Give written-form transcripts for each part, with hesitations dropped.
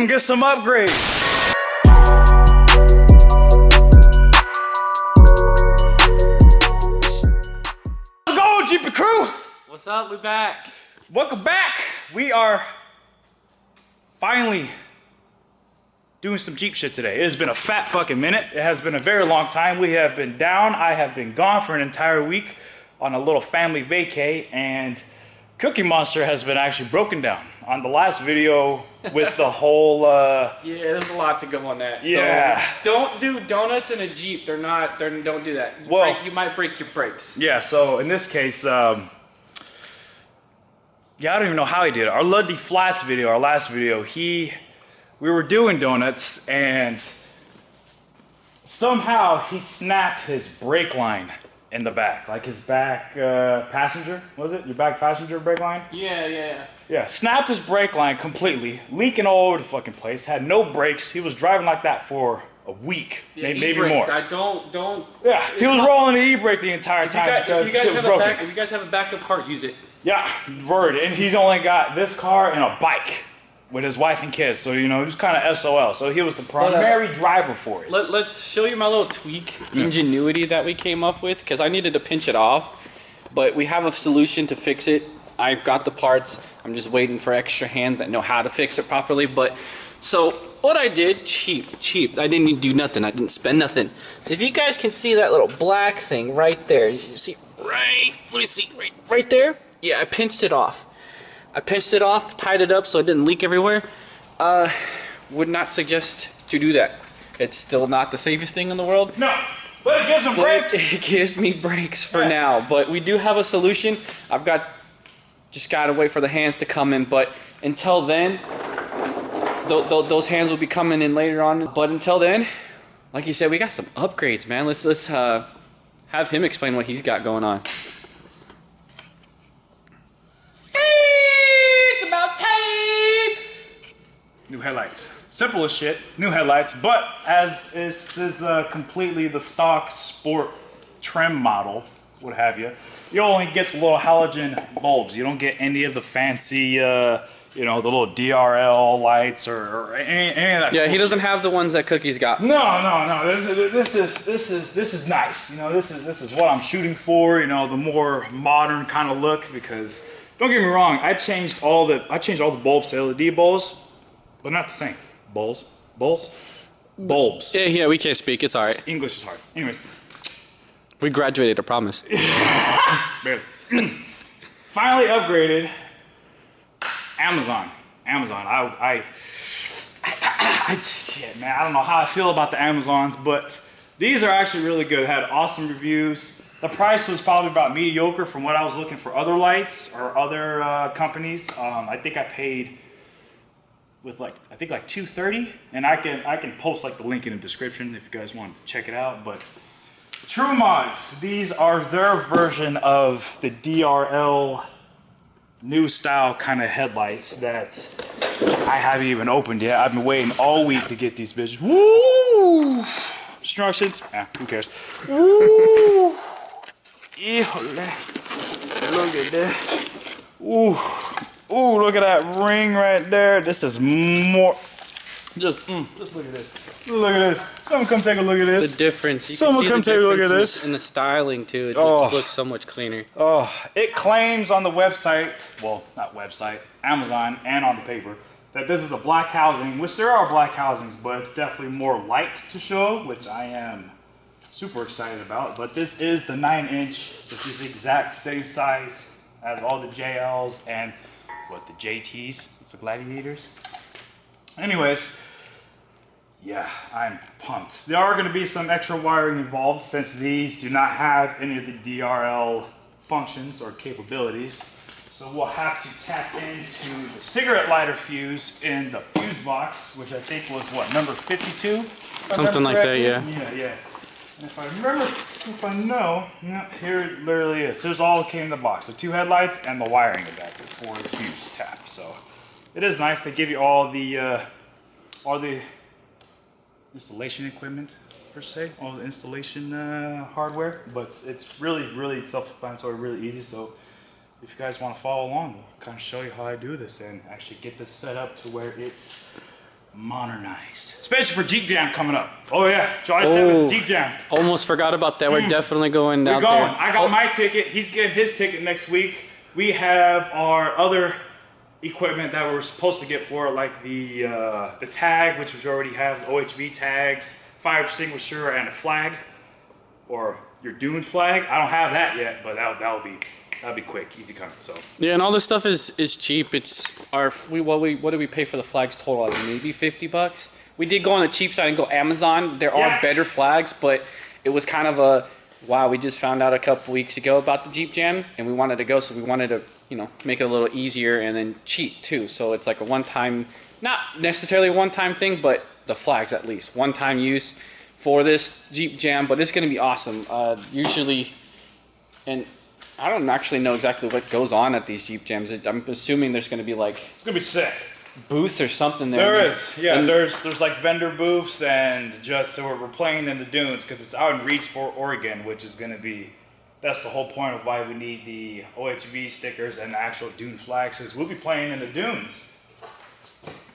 Get some upgrades. Let's go, Jeepy crew. What's up? We back. Welcome back. We are finally doing some Jeep shit today. It has been a fat fucking minute. It has been a very long time. We have been down. I have been gone for an entire week on a little family vacay, and Cookie Monster has been actually broken down on the last video with the whole yeah, there's a lot to go on that. Yeah. So don't do donuts in a Jeep. Don't do that. You might break your brakes. Yeah, so in this case, yeah, I don't even know how he did it. Our Luddy Flats video, our last video, we were doing donuts and somehow he snapped his brake line in the back, like his back passenger, was it? Your back passenger brake line? Yeah. Yeah, snapped his brake line completely, leaking all over the fucking place, had no brakes. He was driving like that for a week, Yeah, maybe more. Don't. Yeah, he was rolling the e-brake the entire time If you guys because have a backup car, use it. Yeah, word. And he's only got this car and a bike with his wife and kids. So, you know, he was kind of SOL. So he was the primary driver for it. Let's show you my little tweak ingenuity that we came up with, because I needed to pinch it off. But we have a solution to fix it. I've got the parts. I'm just waiting for extra hands that know how to fix it properly. But so what I did, cheap. I didn't even do nothing. I didn't spend nothing. So if you guys can see that little black thing right there, you see let me see, right there. Yeah, I pinched it off. Tied it up so it didn't leak everywhere. Would not suggest to do that. It's still not the safest thing in the world. No, but it gives him brakes. It gives me brakes for now. But we do have a solution. Just gotta wait for the hands to come in. But until then, those hands will be coming in later on. But until then, like you said, we got some upgrades, man. Let's have him explain what he's got going on. New headlights. Simple as shit. New headlights. But as this is completely the stock sport trim model, what have you, you only get the little halogen bulbs. You don't get any of the fancy, you know, the little DRL lights or any of that. Yeah, cool he doesn't shit. have the ones that Cookie's got. No. This is nice. You know, this is what I'm shooting for. You know, the more modern kind of look. Because don't get me wrong, I changed all the bulbs to LED bulbs. But not the same. Bulbs. Yeah, we can't speak. It's all right. English is hard. Anyways. We graduated, I promise. Barely. Finally upgraded. Amazon. Shit, man. I don't know how I feel about the Amazons, but these are actually really good. Had awesome reviews. The price was probably about mediocre from what I was looking for other lights or other companies. I think I paid with like $230, and I can post like the link in the description if you guys want to check it out. But True Mods, these are their version of the DRL new style kind of headlights that I haven't even opened yet. I've been waiting all week to get these bitches. Woo! Instructions? Who cares? Woo! Look at that. Ooh. Ooh, look at that ring right there. This is more. Just look at this. Look at this. Someone come take a look at this. The difference. Someone come take a look at this. And the styling too. It just looks so much cleaner. Oh, it claims on the website, well, not website, Amazon, and on the paper, that this is a black housing, which there are black housings, but it's definitely more light to show, which I am super excited about. But this is the 9-inch, which is the exact same size as all the JLs and the JTs, it's the Gladiators. Anyways, yeah, I'm pumped. There are going to be some extra wiring involved since these do not have any of the DRL functions or capabilities. So we'll have to tap into the cigarette lighter fuse in the fuse box, which I think was what, number 52? Something like that, yeah. Yeah. And if I know, here it literally is. Here's all that came in the box. The 2 headlights and the wiring adapter for the fuse tap. So it is nice. They give you all the installation equipment per se, all the installation hardware. But it's really, really self-explanatory, really easy. So if you guys want to follow along, we'll kind of show you how I do this and actually get this set up to where it's modernized. Especially for Jeep Jam coming up. Oh yeah, July 7th, Jeep Jam. Almost forgot about that. We're definitely going down there. We're going. I got my ticket. He's getting his ticket next week. We have our other equipment that we're supposed to get for, like the tag, which we already have, OHV tags, fire extinguisher, and a flag, or your Dune flag. I don't have that yet, but that'll be quick, easy coming. So yeah, and all this stuff is cheap. It's what did we pay for the flags total? Like maybe $50. We did go on the cheap side and go Amazon. There are better flags, but it was kind of a wow. We just found out a couple weeks ago about the Jeep Jam, and we wanted to go, so we wanted to make it a little easier and then cheap too. So it's like a one-time, not necessarily a one-time thing, but the flags at least one-time use for this Jeep Jam. But it's going to be awesome. Usually, and I don't actually know exactly what goes on at these Jeep Jams. I'm assuming there's going to be like it's going to be sick. Booths or something there. There is, yeah. And there's like vendor booths, and just so we're playing in the dunes because it's out in Reedsport, Oregon, which is going to be. That's the whole point of why we need the OHV stickers and the actual dune flags, is we'll be playing in the dunes.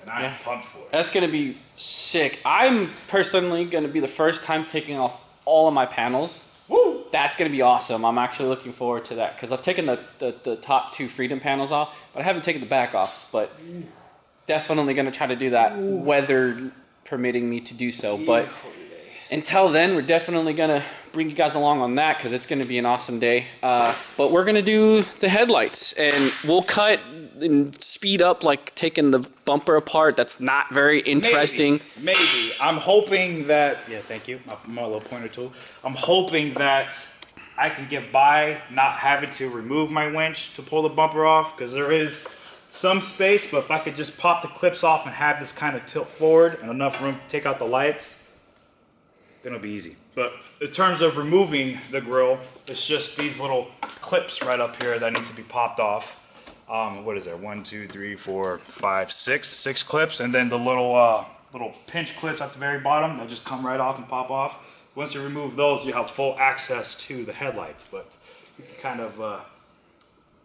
And I'm pumped for it. That's going to be sick. I'm personally going to be the first time taking off all of my panels. Woo! That's going to be awesome. I'm actually looking forward to that because I've taken the top 2 Freedom panels off, but I haven't taken the back offs. But definitely going to try to do that, weather permitting me to do so. But until then, we're definitely going to bring you guys along on that because it's going to be an awesome day. But we're going to do the headlights, and we'll cut and speed up, like taking the bumper apart. That's not very interesting. Maybe. I'm hoping that, yeah, thank you, my little pointer tool. I'm hoping that I can get by not having to remove my winch to pull the bumper off, because there is some space, but if I could just pop the clips off and have this kind of tilt forward and enough room to take out the lights, then it'll be easy. But in terms of removing the grille, it's just these little clips right up here that need to be popped off. What is there? 1, 2, 3, 4, 5, 6. 6 clips, and then the little pinch clips at the very bottom that just come right off and pop off. Once you remove those, you have full access to the headlights. But we can kind of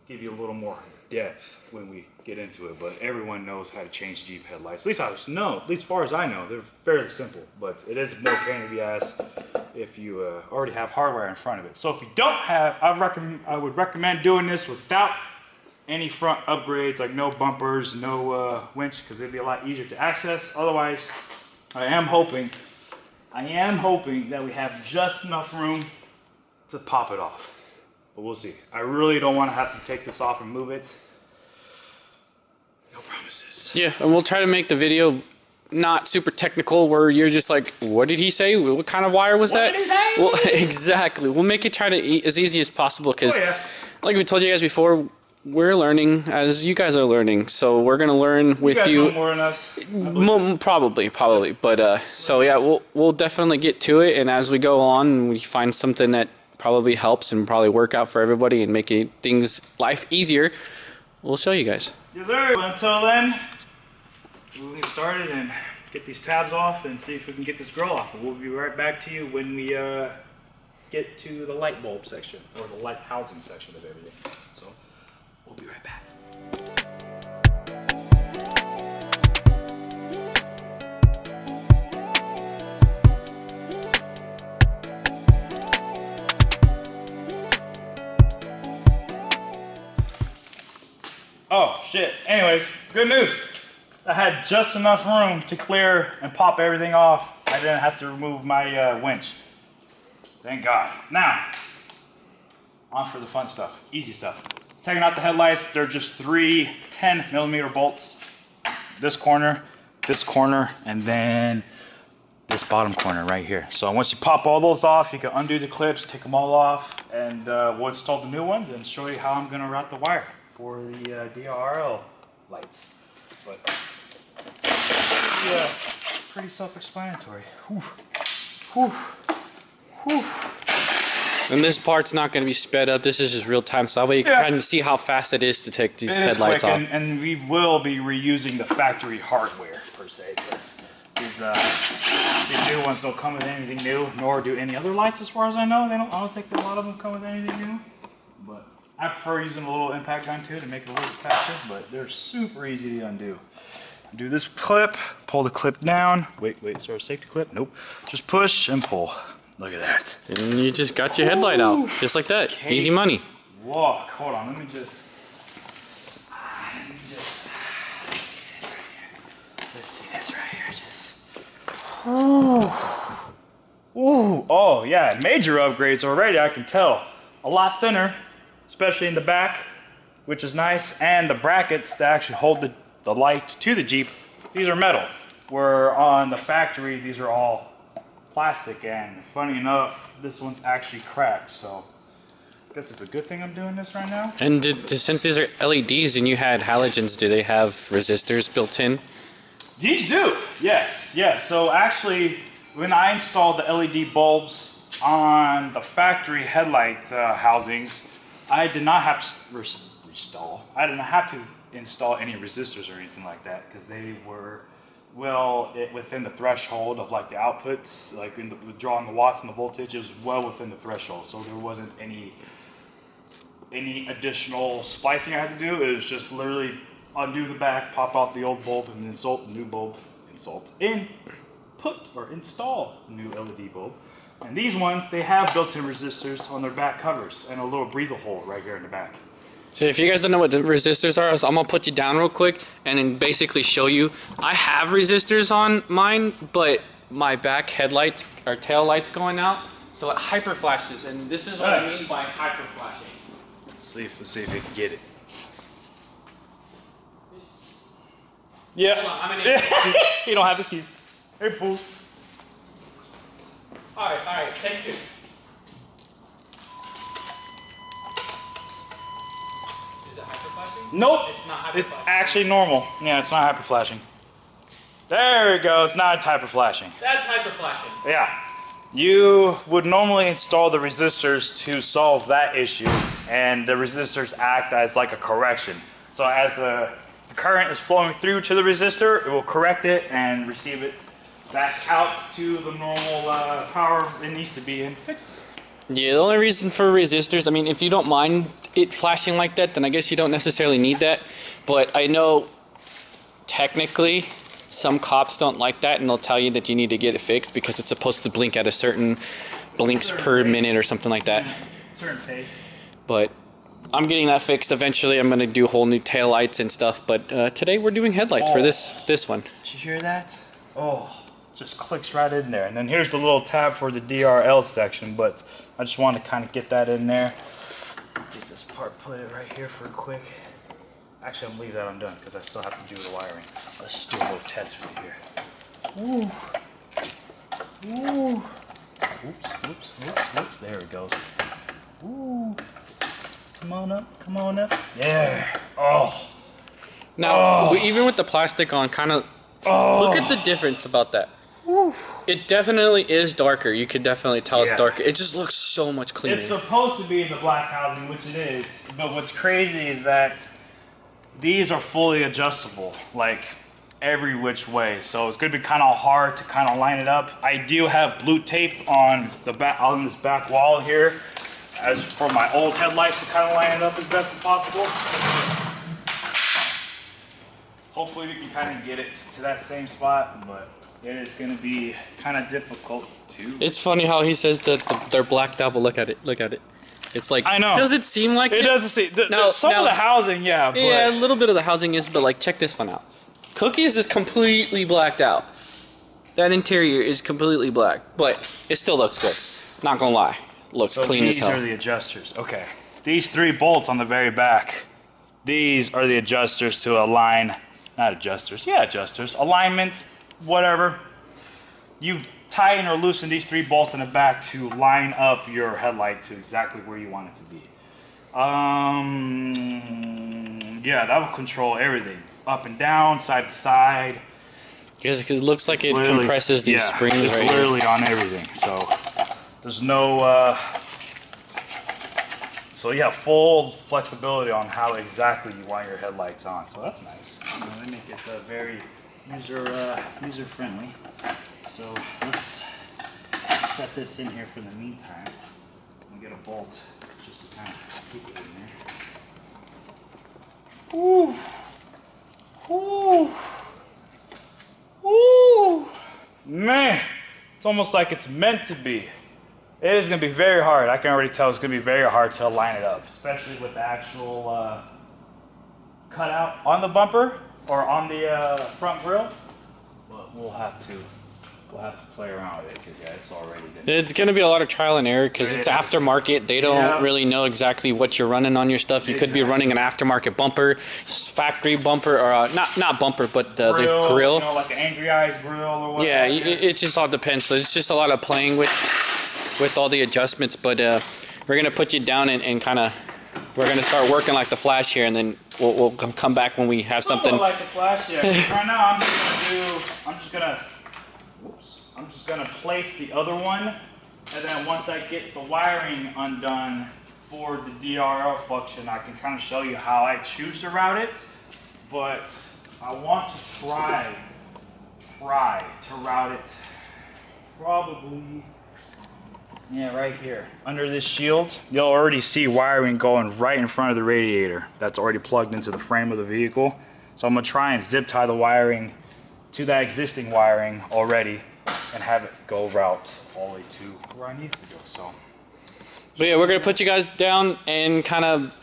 give you a little more depth when we get into it. But everyone knows how to change Jeep headlights. At least as far as I know, they're fairly simple. But it is more pain in the ass if you already have hardware in front of it. So if you don't have, I would recommend doing this without any front upgrades, like no bumpers, no winch, because it'd be a lot easier to access. Otherwise, I am hoping that we have just enough room to pop it off. But we'll see. I really don't want to have to take this off and move it. No promises. Yeah, and we'll try to make the video not super technical where you're just like, what did he say? What kind of wire was that? What did he say? Well, exactly. We'll make it try to as easy as possible because, like we told you guys before, we're learning as you guys are learning. So we're gonna learn with you. Know more than us. Probably. But so yeah, we'll definitely get to it, and as we go on, and we find something that probably helps and probably work out for everybody and making life easier, we'll show you guys. Yes, sir. But until then, we'll get started and get these tabs off and see if we can get this grill off. And we'll be right back to you when we get to the light bulb section, or the light housing section of everything. So we'll be right back. Oh shit, anyways, good news. I had just enough room to clear and pop everything off. I didn't have to remove my winch. Thank God. Now, on for the fun stuff, easy stuff. Taking out the headlights, they're just 3 10mm bolts. This corner, and then this bottom corner right here. So once you pop all those off, you can undo the clips, take them all off, and we'll install the new ones and show you how I'm gonna route the wire for the DRL lights. But yeah, pretty self-explanatory. Whew. Whew. Whew. And this part's not going to be sped up. This is just real time, so that way you can kind of see how fast it is to take these headlights off. And we will be reusing the factory hardware per se, because these new ones don't come with anything new, nor do any other lights, as far as I know. I don't think that a lot of them come with anything new. But I prefer using a little impact gun too to make it a little faster, but they're super easy to undo. Do this clip, pull the clip down. Wait, is there a safety clip? Nope. Just push and pull. Look at that. And you just got your headlight out, just like that. Okay. Easy money. Whoa, hold on, let me just let's see this right here. Oh yeah, major upgrades already, I can tell. A lot thinner, especially in the back, which is nice, and the brackets that actually hold the light to the Jeep, these are metal. Where on the factory, these are all plastic, and funny enough, this one's actually cracked, so I guess it's a good thing I'm doing this right now. And since these are LEDs and you had halogens, do they have resistors built in? These do, yes. So actually, when I installed the LED bulbs on the factory headlight housings, I did not have to I didn't have to install any resistors or anything like that because they were well within the threshold of like the outputs, like in drawing the watts and the voltage. It was well within the threshold, so there wasn't any additional splicing I had to do. It was just literally undo the back, pop out the old bulb, and insert the new bulb. Install a new LED bulb. And these ones, they have built-in resistors on their back covers and a little breather hole right here in the back. So if you guys don't know what the resistors are, I'm gonna put you down real quick and then basically show you. I have resistors on mine, but my back headlights or tail lights going out, so it hyper flashes, and this is what I mean by hyper flashing. Let's see if we can get it. Yeah. Hold on, I'm an He don't have his keys. Hey, fool. All right, take two. Is it hyper flashing? Nope. It's not hyper It's flashing. actually normal. Yeah, it's not hyper flashing. There we go. It's not hyper flashing. That's hyper flashing. Yeah. You would normally install the resistors to solve that issue, and the resistors act as like a correction. So as the current is flowing through to the resistor, it will correct it and receive it back out to the normal power it needs to be and fix it. Yeah, the only reason for resistors, I mean, if you don't mind it flashing like that, then I guess you don't necessarily need that. But I know technically some cops don't like that, and they'll tell you that you need to get it fixed because it's supposed to blink at a certain blinks per minute or something like that. Certain pace. But I'm getting that fixed. Eventually, I'm going to do whole new tail lights and stuff. But today we're doing headlights for this one. Did you hear that? Oh, just clicks right in there. And then here's the little tab for the DRL section, but I just want to kind of get that in there. Get this part put it right here for a quick. Actually, I'm gonna leave that undone because I still have to do the wiring. Let's just do a little test for you here. Ooh. Oops. There it goes. Ooh. Come on up. Yeah. Oh. Now, even with the plastic on, kind of look at the difference about that. It definitely is darker. You could definitely tell it's darker. It just looks so much cleaner. It's supposed to be in the black housing, which it is. But what's crazy is that these are fully adjustable, like every which way. So it's going to be kind of hard to kind of line it up. I do have blue tape on the back, on this back wall here, as for my old headlights to kind of line it up as best as possible. Hopefully we can kind of get it to that same spot, but it is going to be kind of difficult to. It's funny how he says that they're blacked out, but look at it. It's like, I know. Does it seem like it? It doesn't seem. Some of the housing, yeah. But Yeah, a little bit of the housing is, but like, check this one out. Cookies is completely blacked out. That interior is completely black, but it still looks good. Not gonna lie, looks clean as hell. These are the adjusters. Okay, these 3 bolts on the very back. These are the adjusters to align. Not adjusters. Yeah, adjusters. Alignment, whatever. You tighten or loosen these 3 bolts in the back to line up your headlight to exactly where you want it to be. Yeah, that will control everything. Up and down, side to side. Because it looks like it compresses these springs right here. It's literally on everything. So there's no. So you have full flexibility on how exactly you want your headlights on. So that's nice. They make it very user friendly. So let's set this in here for the meantime. We get a bolt just to kind of keep it in there. Ooh. Ooh. Ooh. Man, it's almost like it's meant to be. It is going to be very hard. I can already tell it's going to be very hard to line it up, especially with the actual cutout on the bumper or on the front grille. But we'll have to play around with it because yeah, it's already been. It's going to be a lot of trial and error because it's aftermarket. They don't really know exactly what you're running on your stuff. You could be running an aftermarket bumper, factory bumper, or not bumper, but the grill. You know, like an Angry Eyes grill or whatever. Yeah, it just all depends. So it's just a lot of playing with all the adjustments. But we're going to put you down and kind of, we're going to start working like the Flash here, and then we'll come back when we have something. Like the Flash, yeah. Right now I'm just gonna place the other one, and then once I get the wiring undone for the DRL function, I can kind of show you how I choose to route it. But I want to try to route it probably, yeah, right here under this shield. You'll already see wiring going right in front of the radiator that's already plugged into the frame of the vehicle. So I'm gonna try and zip tie the wiring to that existing wiring already and have it go route all the way to where I need it to go. So, but yeah, we're gonna put you guys down and kind of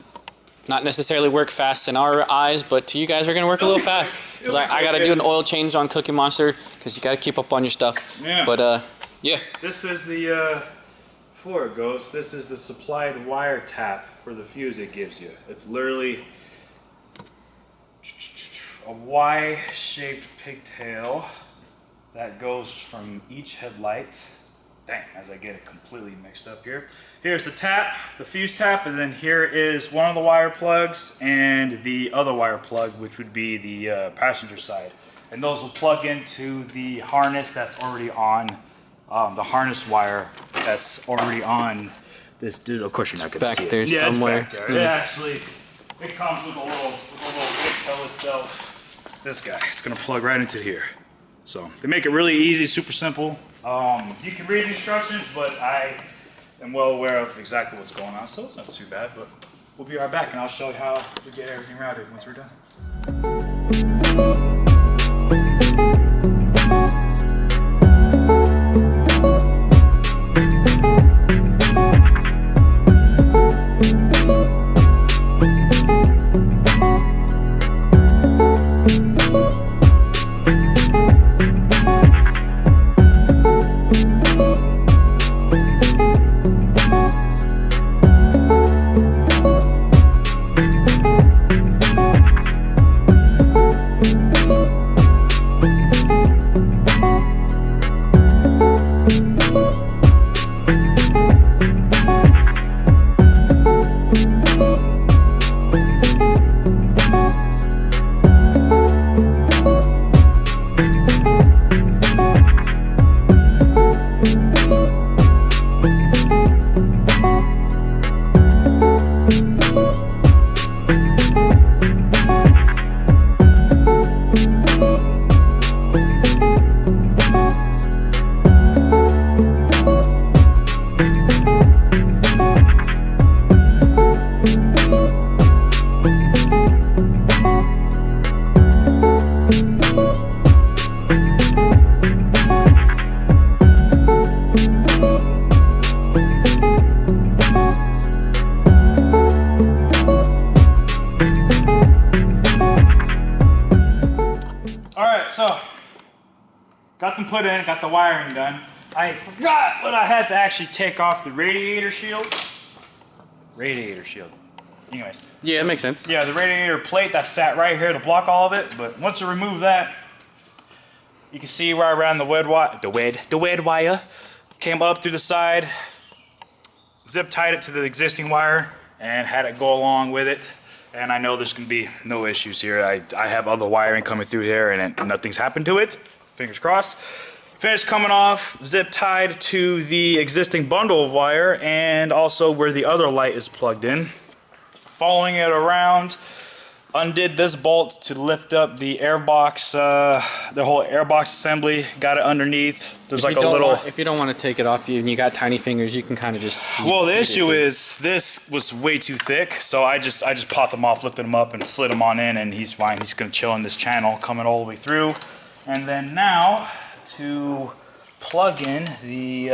not necessarily work fast in our eyes, but to you guys, we're gonna work a little fast. Cause I gotta do an oil change on Cookie Monster because you gotta keep up on your stuff. Yeah. But yeah. This is the before it goes. This is the supplied wire tap for the fuse it gives you. It's literally a Y-shaped pigtail that goes from each headlight. Dang, as I get it completely mixed up here. Here's the tap, the fuse tap, and then here is one of the wire plugs and the other wire plug, which would be the passenger side. And those will plug into the harness that's already on, the harness wire that's already on this dude. Of course you're not going to see it. There somewhere. It's back there. It actually, it comes with a little pigtail itself. This guy, it's going to plug right into here. So they make it really easy, super simple. You can read the instructions, but I am well aware of exactly what's going on, so it's not too bad. But we'll be right back, and I'll show you how to get everything routed once we're done. So, got them put in, got the wiring done. I forgot that I had to actually take off the radiator shield. Anyways. Yeah, it makes sense. Yeah, the radiator plate that sat right here to block all of it. But once you remove that, you can see where I ran the wed wire. Came up through the side, zip tied it to the existing wire, and had it go along with it. And I know there's going to be no issues here. I have other wiring coming through here and nothing's happened to it. Fingers crossed. Finished coming off, zip tied to the existing bundle of wire and also where the other light is plugged in. Following it around undid this bolt to lift up the airbox, the whole airbox assembly. Got it underneath. There's like a little. If you don't want to take it off, and you got tiny fingers, you can kind of just. Well, the issue is this was way too thick, so I just popped them off, lifted them up, and slid them on in, and he's fine. He's gonna chill in this channel, coming all the way through. And then now to plug in the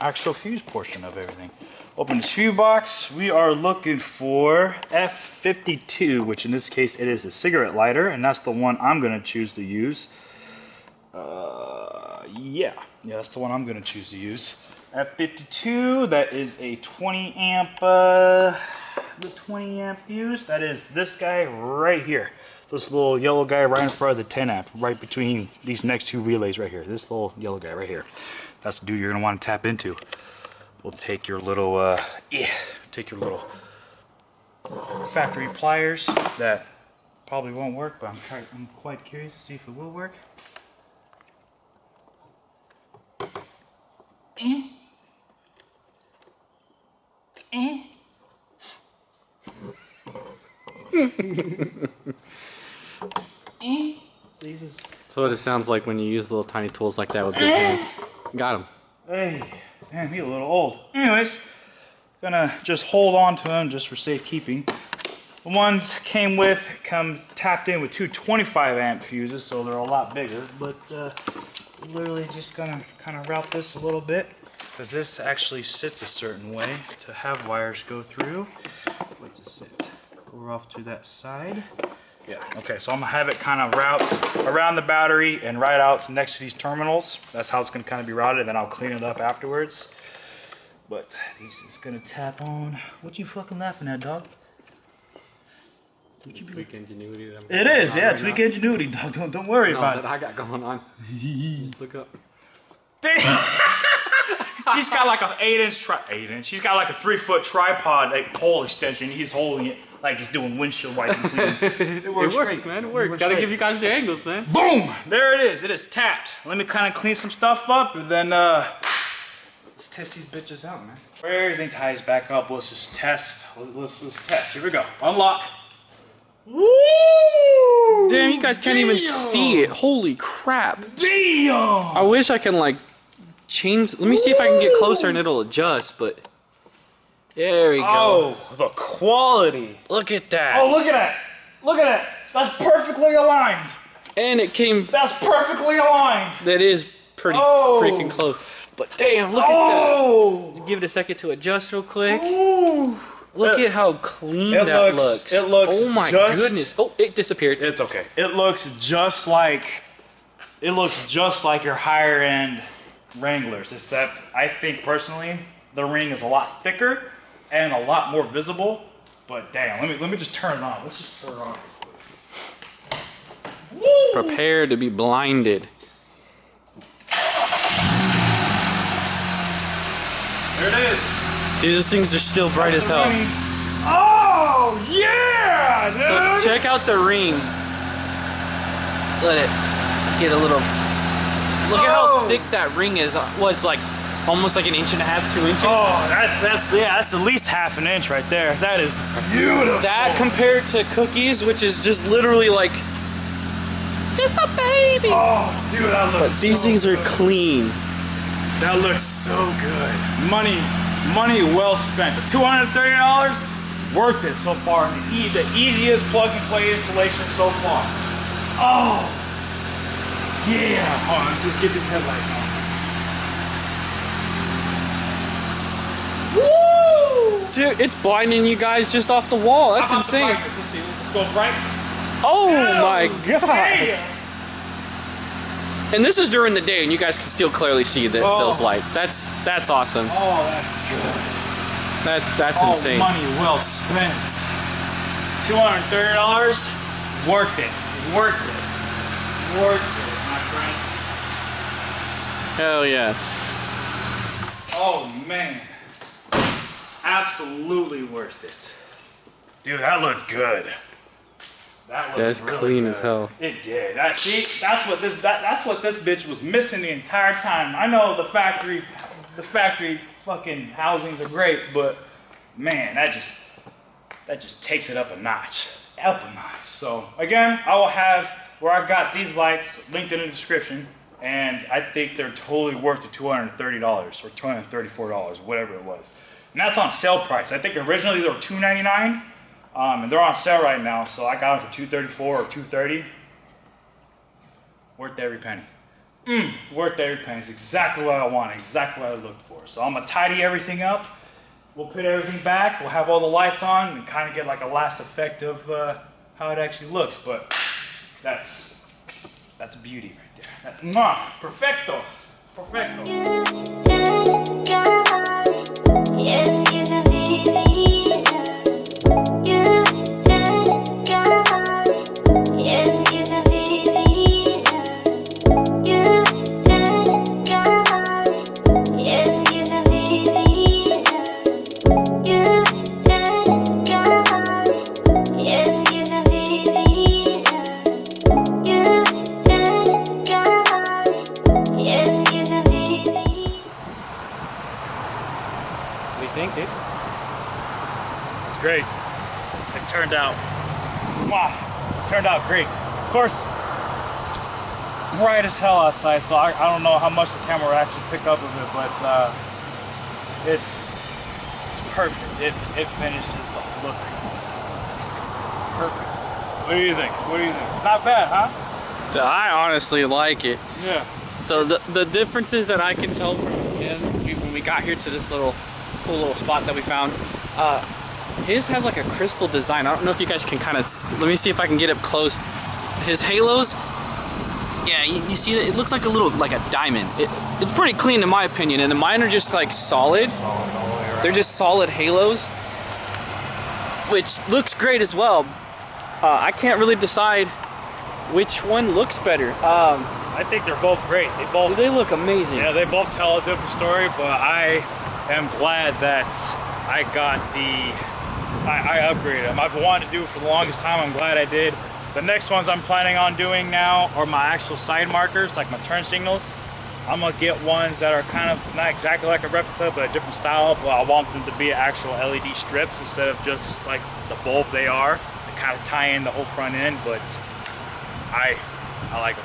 actual fuse portion of everything. Open this fuse box. We are looking for F52, which in this case it is a cigarette lighter, and that's the one I'm gonna choose to use. Yeah, that's the one I'm gonna choose to use. F52. That is a 20 amp. The 20 amp fuse. That is this guy right here. This little yellow guy right in front of the 10 amp, right between these next two relays right here. This little yellow guy right here. That's the dude you're gonna want to tap into. We'll take your little, factory pliers that probably won't work, but I'm quite curious to see if it will work. So what it sounds like when you use little tiny tools like that with big hands. Got him. Hey, man, he's a little old. Anyways, gonna just hold on to him just for safekeeping. The ones comes tapped in with two 25 amp fuses, so they're a lot bigger. But literally just gonna kind of route this a little bit, because this actually sits a certain way to have wires go through. What's it sit? Go off to that side. Yeah, okay, so I'm gonna have it kind of route around the battery and right out next to these terminals. That's how it's gonna kind of be routed, and then I'll clean it up afterwards. But he's just gonna tap on. What you fucking laughing at, dog? Tweak ingenuity. It is, yeah, right tweak ingenuity, dog. Don't worry about it. That I got going on. Just look up. He's got like an 8-inch. He's got like a 3-foot tripod, like pole extension. He's holding it like he's doing windshield wiping cleaning. It works, man. It works. Gotta give you guys the angles, man. Boom! There it is. It is tapped. Let me kind of clean some stuff up, and then let's test these bitches out, man. Everything ties back up. Let's just test. Let's test. Here we go. Unlock. Woo! Damn, you guys can't even see it. Holy crap. Damn! I wish I can like change. Let me see if I can get closer and it'll adjust, but there we go. Oh, the quality. Look at that. Oh, look at that. Look at that. That's perfectly aligned. And it came. That's perfectly aligned. That is pretty freaking close. But damn, look at that. Give it a second to adjust real quick. Ooh. Look at how clean that looks. It looks. Oh my goodness. Oh, it disappeared. It's okay. It looks just like your higher end Wranglers, except I think personally the ring is a lot thicker and a lot more visible. But damn, let me just turn it on. Let's just turn it on. Woo! Prepare to be blinded. There it is. These things are still bright as hell. Oh yeah, dude. So check out the ring. Let it get a little. Look at how thick that ring is. Well, it's like almost like 1.5 inches, 2 inches. Oh, that's at least half an inch right there. That is beautiful. That compared to cookies, which is just literally like just a baby. Oh, dude, that looks. But these things are clean. That looks so good. Money well spent. The $230 worth it so far. The easiest plug and play installation so far. Oh, yeah. Hold on, let's just get this headlight on. Woo! Dude, it's blinding you guys just off the wall. That's insane. Let's see. Let's go bright. Oh my god. Damn. And this is during the day, and you guys can still clearly see those lights. That's awesome. Oh, that's good. That's insane. Money well spent. $230, worth it. Worth it, my friends. Hell yeah. Oh man, absolutely worth it. Dude, that looked good. That That's really clean good. as hell. It did. That's what this bitch was missing the entire time. I know the factory fucking housings are great, but man, that just takes it up a notch. Apple knife. So again, I will have where I got these lights linked in the description, and I think they're totally worth the $230 or $234, whatever it was. And that's on sale price. I think originally they were $299, and they're on sale right now, so I got them for $234 or $230. Worth every penny. Worth every penny. It's exactly what I wanted, exactly what I looked for. So I'm gonna tidy everything up. We'll put everything back. We'll have all the lights on and kind of get like a last effect of how it actually looks. But that's beauty right there. Perfecto. Perfecto. It's great. It turned out, great. Of course, it's bright as hell outside, so I don't know how much the camera will actually pick up of it, but it's perfect. It finishes the look. Perfect. What do you think? What do you think? Not bad, huh? I honestly like it. Yeah. So the differences that I can tell from him when we got here to this cool little spot that we found, his has like a crystal design. I don't know if you guys can kind of, let me see if I can get up close. His halos, yeah, you see that it looks like a diamond. It's pretty clean in my opinion, and mine are just like solid. They're just solid halos, which looks great as well. I can't really decide which one looks better. I think they're both great. They look amazing. Yeah, they both tell a different story, but I am glad that I upgraded them. I've wanted to do it for the longest time. I'm glad I did. The next ones I'm planning on doing now are my actual side markers, like my turn signals. I'm gonna get ones that are kind of not exactly like a replica, but a different style. But I want them to be actual LED strips instead of just like the bulb they are. They kind of tie in the whole front end, but I like them.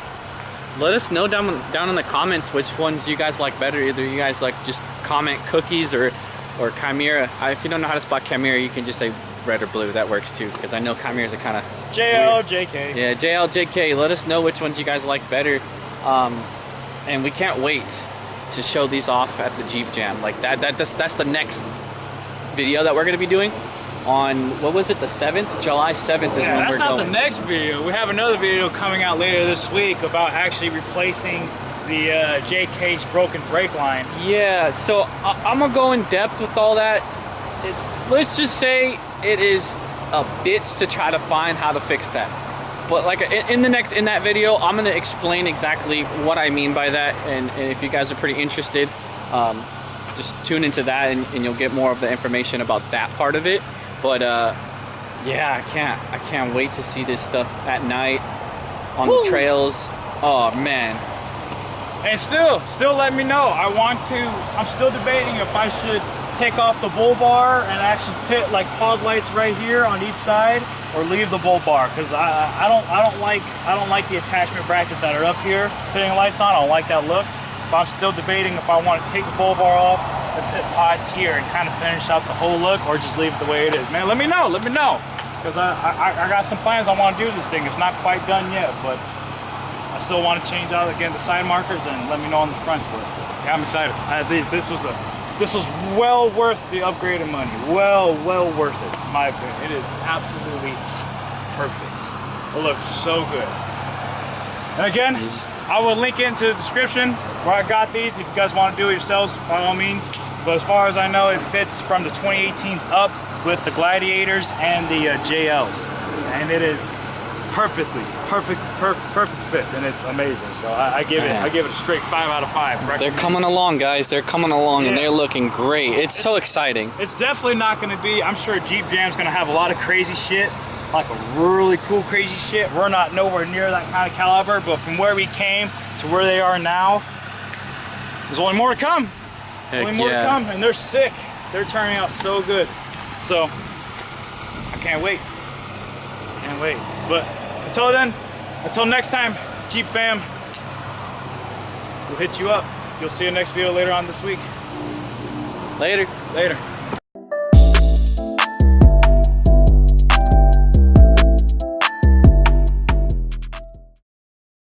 Let us know down in the comments which ones you guys like better. Either you guys like just comment cookies or Chimera. If you don't know how to spot Chimera, you can just say red or blue. That works too, because I know Chimeras are kind of JLJK. Yeah, JLJK. Let us know which ones you guys like better. And we can't wait to show these off at the Jeep Jam. Like that's the next video that we're gonna be doing on, what was it, the 7th? July 7th is when we're going. That's not the next video. We have another video coming out later this week about actually replacing the JK's broken brake line. Yeah, so I'm gonna go in depth with all that. Let's just say it is a bitch to try to find how to fix that. But like in that video, I'm gonna explain exactly what I mean by that, and if you guys are pretty interested, just tune into that and you'll get more of the information about that part of it. But yeah, I can't wait to see this stuff at night on the trails. Oh man. And still let me know. I'm still debating if I should take off the bull bar and actually put like fog lights right here on each side, or leave the bull bar, because I don't like the attachment brackets that are up here putting lights on. I don't like that look. But I'm still debating if I want to take the bull bar off and put pods here and kind of finish out the whole look, or just leave it the way it is. Man, let me know, because I got some plans I want to do with this thing. It's not quite done yet, but I still want to change out again the side markers, and let me know on the fronts. But yeah, I'm excited. I think this was well worth the upgrade of money. Well worth it, in my opinion. It is absolutely perfect. It looks so good. And again, I will link it into the description where I got these. If you guys want to do it yourselves, by all means. But as far as I know, it fits from the 2018s up with the Gladiators and the JLs. And it is perfect fit, and it's amazing. So I give it a straight 5 out of 5. They're coming along, guys. They're coming along, and they're looking great. It's so exciting. It's definitely not going to be, I'm sure Jeep Jam's going to have a lot of crazy shit, like a really cool crazy shit. We're not nowhere near that kind of caliber, but from where we came to where they are now, there's only more to come. Only more to come, and they're sick. They're turning out so good. So I can't wait. Can't wait. But until next time, Jeep fam, we'll hit you up. You'll see you next video later on this week. Later. Later.